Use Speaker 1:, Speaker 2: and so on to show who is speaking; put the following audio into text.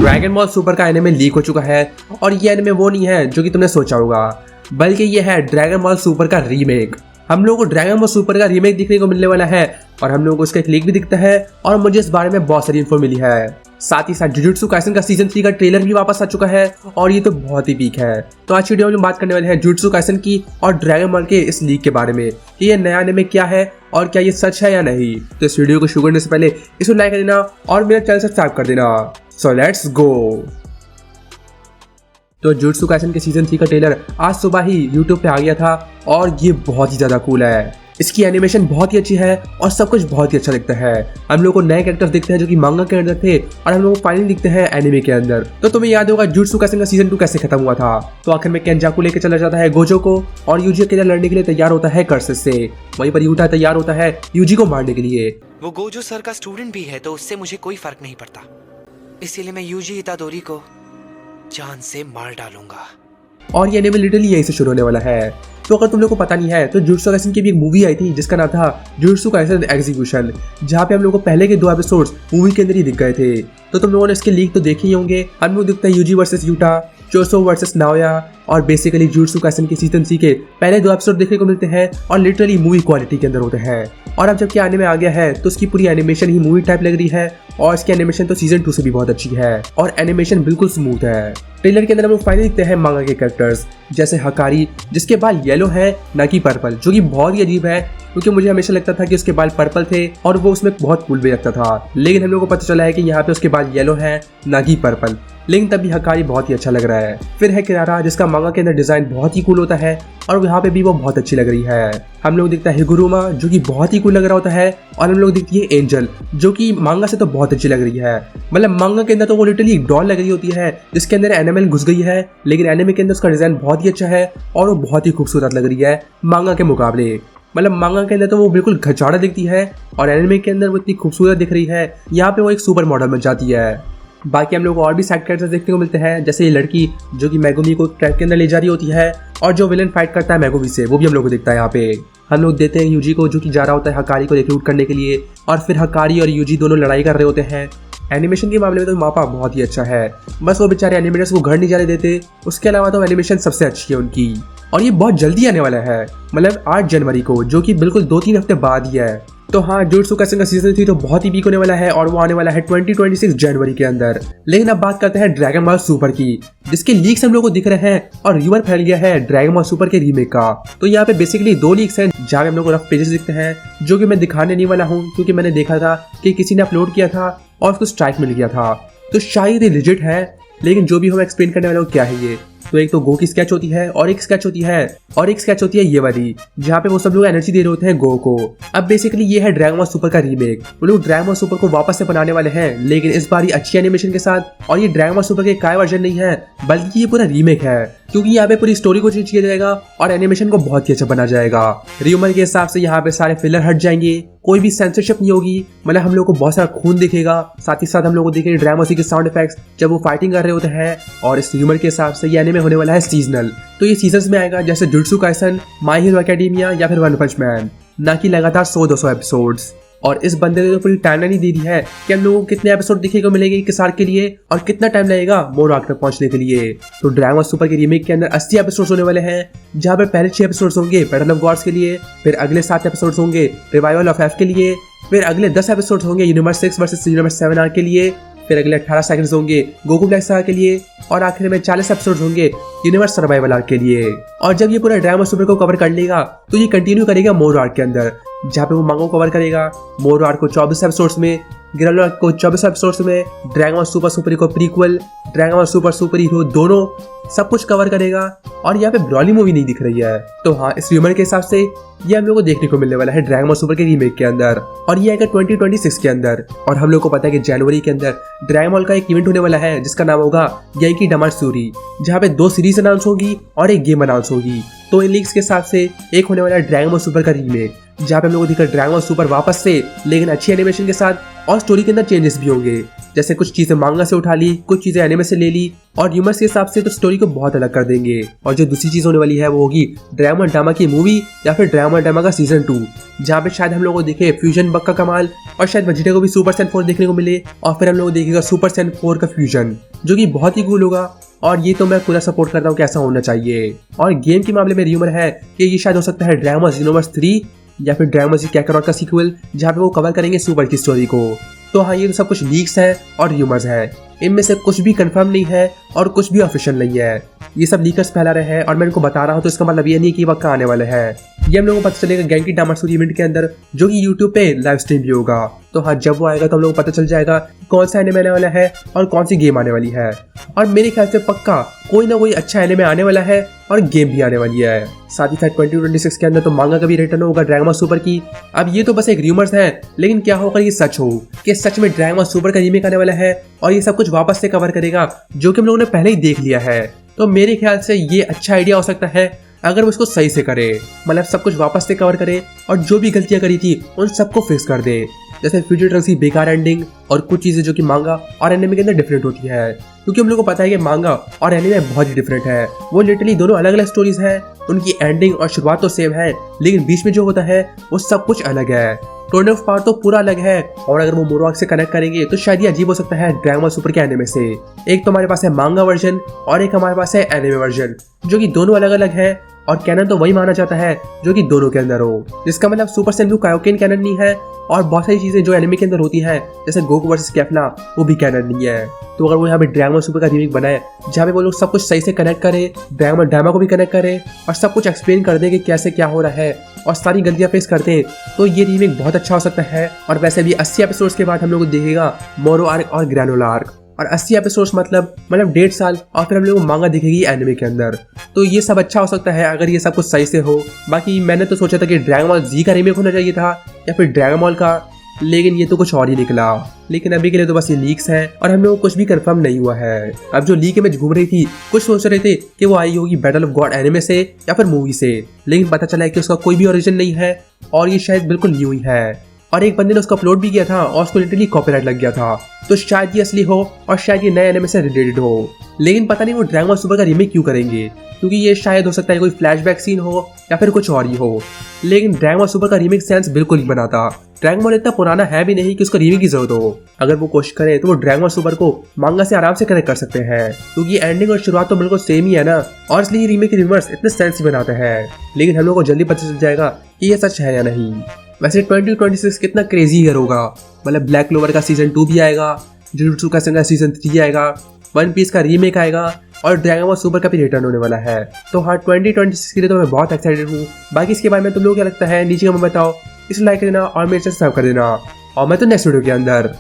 Speaker 1: Dragon ball super का anime leak हो चुका है और ये एनिमे वो नहीं है जो कि तुमने सोचा होगा, बल्कि ये है ड्रैगन बॉल सुपर का रीमेक। हम लोगों को ड्रैगन बॉल सुपर का रीमेक दिखने को मिलने वाला है और हम लोगों को उसका एक लीक भी दिखता है और मुझे इस बारे में बहुत सारी इन्फो मिली है। साथ ही साथ जुजुत्सु काइसन का सीजन 3 का ट्रेलर भी वापस आ चुका है और ये तो बहुत ही पीक है। तो आज वीडियो में हम बात करने वाले हैं जुजुत्सु काइसन की और ड्रैगन बॉल के इस लीक के बारे में कि ये नया एनिमे क्या है और क्या ये सच है या नहीं। तो इस वीडियो को शुरू करने से पहले इसे लाइक कर देना और मेरा चैनल सब्सक्राइब कर देना। So let's go. तो जुजुत्सु काइसन के सीजन 3 का ट्रेलर आज सुबह ही यूट्यूब पे आ गया था और ये बहुत ही ज्यादा कूल है। इसकी एनिमेशन बहुत ही अच्छी है और सब कुछ बहुत ही अच्छा दिखता है। हम लोग को नए कैरेक्टर्स दिखते हैं जो कि मांगा के अंदर थे और हम लोग को फाइनली दिखते हैं एनिमे के अंदर। तो तुम्हें याद होगा जुजुत्सु काइसन का सीजन 2 कैसे खत्म हुआ था। तो आखिर में केंजाकू लेके चला जाता है गोजो को और यूजी अकेले लड़ने के लिए तैयार होता है कर्सिस से। वहीं पर यूटा तैयार होता है यूजी को मारने के लिए।
Speaker 2: वो गोजो सर का स्टूडेंट भी है तो उससे मुझे कोई फर्क नहीं पड़ता, इसीलिए मैं यूजी इतादोरी को जान से मार डालूंगा।
Speaker 1: और ये एनिमे लिटरली यहीं से शुरू होने वाला है। तो अगर तुम लोग को पता नहीं है तो जुजुत्सु काइसन की भी एक मूवी आई थी जिसका नाम था जुजुत्सु काइसन एग्जीक्यूशन, जहाँ पे हम लोग को पहले के 2 एपिसोड्स मूवी के अंदर ही दिख गए थे। तो तुम लोगों ने इसके लीक तो देखे ही होंगे। हम लोग दिखता है Yuji versus Yuta, Choso versus Naoya और बेसिकली जुजुत्सु काइसन के सीजन 3 के पहले 2 एपिसोड देखने को मिलते हैं और लिटरली मूवी क्वालिटी के अंदर होते हैं। और अब जबकि आने में आ गया है तो उसकी पूरी एनिमेशन ही मूवी टाइप लग रही है और इसकी एनिमेशन तो सीजन 2 से भी बहुत अच्छी है और एनिमेशन बिल्कुल स्मूथ है। ट्रेलर के अंदर हम लोग फाइनली दिखते हैं मांगा के कैरेक्टर्स जैसे हकारी जिसके बाल येलो है ना कि पर्पल, जो कि बहुत ही अजीब है क्योंकि मुझे हमेशा लगता था कि उसके बाल पर्पल थे और वो उसमें बहुत कूल भी लगता था, लेकिन हम लोग को पता चला है कि यहाँ पे उसके बाल येलो है ना कि पर्पल, लेकिन तब भी हकारी बहुत ही अच्छा लग रहा है। फिर है किरारा जिसका मांगा के अंदर डिजाइन बहुत ही कूल होता है और यहाँ पे भी वो बहुत अच्छी लग रही है। हम लोग दिखता है हिगुरुमा जो कि बहुत ही कूल लग रहा होता है और हम लोग दिखती है एंजल जो कि मांगा से तो बहुत अच्छी लग रही है। मतलब मांगा के अंदर तो वो लिटरली एक डॉल लग रही होती है जिसके अंदर एनिमल घुस गई है, लेकिन एनिमे के अंदर उसका डिजाइन बहुत ही अच्छा है और वो बहुत ही खूबसूरत लग रही है मांगा के मुकाबले। मतलब मांगा के अंदर तो वो बिल्कुल घचाड़ा दिखती है और एनिमे के अंदर वो इतनी खूबसूरत दिख रही है, यहाँ पे वो एक सुपर मॉडल बन जाती है। बाकी हम लोग को और भी साइड कैरेक्टर्स देखने को मिलते हैं जैसे ये लड़की जो कि मेगुमी को ट्रैक के अंदर ले जा रही होती है और जो विलन फाइट करता है मेगुमी से वो भी हम लोग को दिखता है। यहाँ पे हम लोग देते हैं यूजी को जो कि जा रहा होता है हकारी को रिक्रूट करने के लिए और फिर हकारी और यूजी दोनों लड़ाई कर रहे होते हैं। एनिमेशन के मामले में तो मापा बहुत ही अच्छा है, बस वो बेचारे एनिमेटर्स को घर नहीं जाने देते, उसके अलावा तो एनिमेशन सबसे अच्छी है उनकी। और ये बहुत जल्दी आने वाला है, मतलब 8 जनवरी को, जो कि बिल्कुल 2-3 हफ्ते बाद ही है। तो हाँ, जुजुत्सु काइसन का सीजन 3 तो बहुत ही वीक होने वाला है और वो आने वाला है 2026 जनवरी के अंदर। लेकिन अब बात करते हैं ड्रैगन बॉल सुपर की, जिसके लीक्स हम लोग को दिख रहे हैं और र्यूमर फैल गया है ड्रैगन बॉल सुपर के रीमेक का। तो यहाँ पे बेसिकली 2 लीक्स हैं जहाँ हम लोग को रफ पेजेस दिखते हैं जो कि मैं दिखाने नहीं वाला हूँ क्योंकि मैंने देखा था कि किसी ने अपलोड किया था और उसको स्ट्राइक मिल गया था, तो शायद ये लिजिट है। लेकिन जो भी हम एक्सप्लेन करने वाले हो क्या है ये, तो एक तो गो की स्केच होती है और एक स्केच होती है ये वाली जहाँ पे वो सब लोग एनर्जी दे रहे होते हैं गो को। अब बेसिकली ये है ड्रैगन बॉल सुपर का रीमेक। वो लोग ड्रैगन बॉल सुपर को वापस से बनाने वाले हैं, लेकिन इस बार अच्छी एनिमेशन के साथ। और ये ड्रैगन बॉल सुपर के काय वर्जन नहीं है बल्कि ये पूरा रीमेक है क्योंकि यहाँ पे पूरी स्टोरी को चेंज किया जाएगा और एनिमेशन को बहुत ही अच्छा बना जाएगा। र्यूमर के हिसाब से यहाँ पे सारे फिलर हट जाएंगे, कोई भी सेंसरशिप नहीं होगी, मतलब हम लोग को बहुत सारा खून दिखेगा, साथ ही साथ हम लोग को दिखेंगे ड्रैगन बॉल के साउंड इफेक्ट्स जब वो फाइटिंग कर रहे होते हैं। और इस र्यूमर के हिसाब से ये एनिमे होने वाला है सीजनल, तो ये सीजन्स में आएगा जैसे jujutsu Kaisen, my hero academia या फिर वन पंच मैन, ना कि लगातार 100-200 एपिसोड्स। और इस बंदे ने तो पूरी टाइमलाइन ही दे दी है कि हम लोगों को कितने एपिसोड दिखने को मिलेंगे किस आर्क के लिए और कितना टाइम लगेगा मोर आर्क तक पहुंचने के लिए। तो ड्रैगन बॉल सुपर के रीमेक के अंदर 80 एपिसोड्स होने वाले हैं, जहां पर पहले 6 एपिसोड्स होंगे बैटल ऑफ गॉड्स के लिए, फिर अगले 7 एपिसोड्स होंगे रिवाइवल ऑफ एफ के लिए, फिर अगले 10 एपिसोड्स होंगे यूनिवर्स 6 वर्सेस यूनिवर्स 7 आर्क के लिए, फिर अगले 18 सेकंड्स होंगे गोकू ब्लैक सागा के लिए और आखिर में 40 एपिसोड्स होंगे यूनिवर्स सर्वाइवल आर्क के लिए। और जब ये पूरा ड्रैगन बॉल सुपर को कवर कर लेगा तो ये कंटिन्यू करेगा मोर आर्क के अंदर, जहाँ पे वो मांगो कवर करेगा मोर आर्क को 24 एपिसोड्स में, गिरल आर्क को 24 एपिसोड्स में, dragon ball super super hero prequel, dragon ball super super hero दोनों सब कुछ कवर करेगा। और यहाँ पे ब्रॉली मूवी नहीं दिख रही है। तो हाँ, इस र्यूमर के हिसाब से ये हम लोग को देखने को मिलने वाला है ड्रैगन बॉल सुपर के रीमेक के अंदर और ये आएगा 2026 के अंदर। और हम लोग को पता है कि जनवरी के अंदर ड्रैगन बॉल का एक इवेंट होने वाला है जिसका नाम होगा याइकी डमात्सुरी, जहाँ पे 2 सीरीज अनाउंस होगी और एक गेम अनाउंस होगी। तो इन लीक्स के हिसाब से एक होने वाला है ड्रैगन बॉल सुपर का रीमेक, जहाँ पे हम लोग को दिखा ड्रैगन बॉल सुपर वापस से, लेकिन अच्छी एनिमेशन के साथ और स्टोरी के अंदर चेंजेस भी होंगे, जैसे कुछ चीजें मांगा से उठा ली, कुछ चीजें एनिमे से ले ली और र्यूमर्स के हिसाब से तो स्टोरी को बहुत अलग कर देंगे। और जो दूसरी चीज होने वाली है वो होगी ड्रैगन बॉल ड्रामा की मूवी या फिर ड्रैगन बॉल ड्रामा का सीजन 2, जहाँ पे शायद हम लोग को दिखे फ्यूजन बग का कमाल और शायद वेजिटा को भी सुपर सैन 4 देखने को मिले और फिर हम लोग को देखेगा सुपर सैन 4 का फ्यूजन। जो कि बहुत ही कूल होगा और ये तो मैं पूरा सपोर्ट करता हूँ कि ऐसा होना चाहिए। और गेम के मामले में र्यूमर है कि ये शायद हो सकता है ड्रैगन बॉल जीनोवर्स 3 या फिर ड्रैगन बॉल जी काकारोट का सीक्वल, जहाँ पे वो कवर करेंगे सुपर की स्टोरी को। तो हाँ, ये तो सब कुछ लीक्स है और र्यूमर्स है, इनमें से कुछ भी कंफर्म नहीं है और कुछ भी ऑफिशियल नहीं है। ये सब लीकर्स फैला रहे हैं और मैं इनको बता रहा हूँ, तो इसका मतलब ये नहीं कि वक्त आने वाले हैं। ये हम लोगों को पता चलेगा गेंकी डामात्सुरी इवेंट के अंदर, जो कि यूट्यूब पे लाइव स्ट्रीम भी होगा। तो हाँ, जब वो आएगा तो हम लोगों को पता चल जाएगा कौन सा एनिमे आने वाला है और कौन सी गेम आने वाली है। और मेरे ख्याल से पक्का कोई ना कोई अच्छा एनिमे आने वाला है और गेम भी आने वाली है। साथ ही साथ 2026 के अंदर तो मांगा का भी रिटर्न होगा ड्रैगन बॉल सुपर की। अब ये तो बस एक र्यूमर्स है, लेकिन क्या होगा ये सच हो कि सच में ड्रैगन बॉल सुपर का रीमेक आने वाला है और ये सब कुछ वापस से कवर करेगा, जो कि हम लोगों ने पहले ही देख लिया है। तो मेरे ख्याल से ये अच्छा आइडिया हो सकता है अगर वो इसको सही से करे, मतलब सब कुछ वापस से कवर करे और जो भी गलतियां करी थी उन सबको फिक्स कर दे। जैसे फ्यूचर ट्रंक्स की बेकार एंडिंग और कुछ चीजें जो कि मांगा और एनिमे के अंदर डिफरेंट होती है, क्योंकि हम लोग को पता है कि मांगा और एनिमे बहुत ही डिफरेंट है। वो लिटरली दोनों अलग अलग स्टोरीज हैं, उनकी एंडिंग और शुरुआत तो सेम है, लेकिन बीच में जो होता है वो सब कुछ अलग है। टोन ऑफ पावर तो पूरा अलग है, और अगर वो मोरोआक से कनेक्ट करेंगे तो शायद ये अजीब हो सकता है ड्रैगन बॉल सुपर के एनिमे से। एक तो हमारे पास है मांगा वर्जन और एक हमारे पास है एनिमे वर्जन, जो कि दोनों अलग अलग है और कैनन तो वही माना जाता है जो कि दोनों के अंदर हो। जिसका मतलब super Saiyan blue Kaioken cannon नहीं है और बहुत सारी चीजें जो एनिमे के अंदर होती है, जैसे गोकू वर्सेस कैप्ला, वो भी कैनन नहीं है। तो अगर वो यहाँ पे ड्रैगन बॉल सुपर का रीमेक बनाए जहाँ पे वो लोग सब कुछ सही से कनेक्ट करे, ड्रैगन बॉल ड्रामा को भी कनेक्ट करे और सब कुछ एक्सप्लेन कर दे कि कैसे क्या हो रहा है और सारी गलतियां फेस करते हैं, तो ये रीमेक बहुत अच्छा हो सकता है। और वैसे भी 80 एपिसोड्स के बाद हम लोग को देखेगा मोरो आर्क और ग्रैनुलर आर्क, और 80 एपिसोड्स मतलब 1.5 साल, और फिर हम लोग को मांगा दिखेगी एनिमे के अंदर। तो ये सब अच्छा हो सकता है अगर ये सब कुछ सही से हो। बाकी मैंने तो सोचा था कि ड्रैगन बॉल जी का रीमेक होना चाहिए था या फिर ड्रैगन बॉल का, लेकिन ये तो कुछ और ही निकला। लेकिन अभी के लिए तो बस ये लीक्स हैं और हम लोग को कुछ भी कंफर्म नहीं हुआ है। अब जो लीक इमेज घूम रही थी, कुछ सोच रहे थे कि वो आई होगी बैटल ऑफ गॉड एनिमे से या फिर मूवी से, लेकिन पता चला है कि उसका कोई भी ओरिजिन नहीं है और ये शायद बिल्कुल न्यू ही है। और एक बंदे ने उसको अपलोड भी किया था और उसको लिटरली कॉपीराइट लग गया था। तो शायद ये असली हो और शायद ये नए एनिमे से रिलेटेड हो, लेकिन पता नहीं वो ड्रैगन बॉल सुपर का रीमेक क्यों करेंगे, क्योंकि ये शायद हो सकता है कोई फ्लैशबैक सीन हो या फिर कुछ और ही हो। लेकिन ड्रैगन बॉल सुपर का रीमेक सेंस बिल्कुल नहीं बनाता। ड्रैगन बॉल इतना पुराना है भी नहीं कि उसको रीमेक की जरूरत हो। अगर वो कोशिश करें तो वो ड्रैगन बॉल सुपर को मांगा से आराम से कनेक्ट कर सकते हैं, क्योंकि एंडिंग और शुरुआत तो बिल्कुल सेम ही है ना, और इसलिए रीमेक के रिवर्स इतने सेंस ही बनाते हैं। लेकिन हम लोग को जल्दी पता चल जाएगा कि ये सच है या नहीं। वैसे 2026 कितना क्रेजी ईयर होगा, मतलब ब्लैक क्लोवर का सीजन 2 भी आएगा, जुजुत्सु काइसेन का सीजन 3 आएगा, वन पीस का रीमेक आएगा और ड्रैगन बॉल सुपर का भी रिटर्न होने वाला है। तो हाँ, 2026 के लिए तो मैं बहुत एक्साइटेड हूँ। बाकी इसके बारे में तुम लोगों को क्या लगता है नीचे कमेंट बताओ, इसे लाइक कर देना और मेरे चैनल सब्सक्राइब कर देना, और मैं तो नेक्स्ट वीडियो के अंदर